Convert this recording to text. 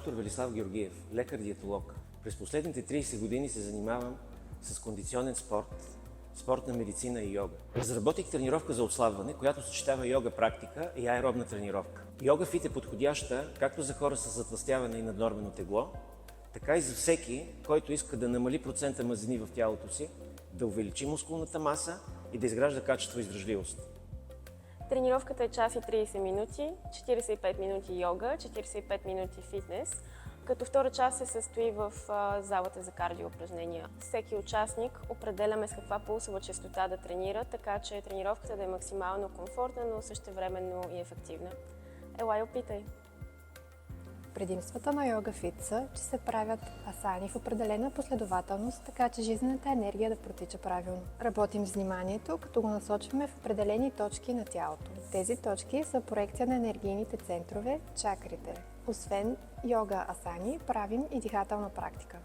доктор Велислав Георгиев, лекар-диетолог. През последните 30 години се занимавам с кондиционен спорт, спортна медицина и йога. Разработих тренировка за отслабване, която съчетава йога практика и аеробна тренировка. Йога Фит е подходяща както за хора с затлъстяване и наднормено тегло, така и за всеки, който иска да намали процента мазнини в тялото си, да увеличи мускулната маса и да изгражда качество и издръжливост. Тренировката е час и 30 минути, 45 минути йога, 45 минути фитнес, като втора част се състои в залата за кардио упражнения. Всеки участник определяме с каква пулсова честота да тренира, така че тренировката да е максимално комфортна, но същевременно и ефективна. Елай, опитай! Предимствата на Йога Фит са, че се правят асани в определена последователност, така че жизнената енергия да протича правилно. Работим с вниманието, като го насочваме в определени точки на тялото. Тези точки са проекция на енергийните центрове, чакрите. Освен йога асани, правим и дихателна практика.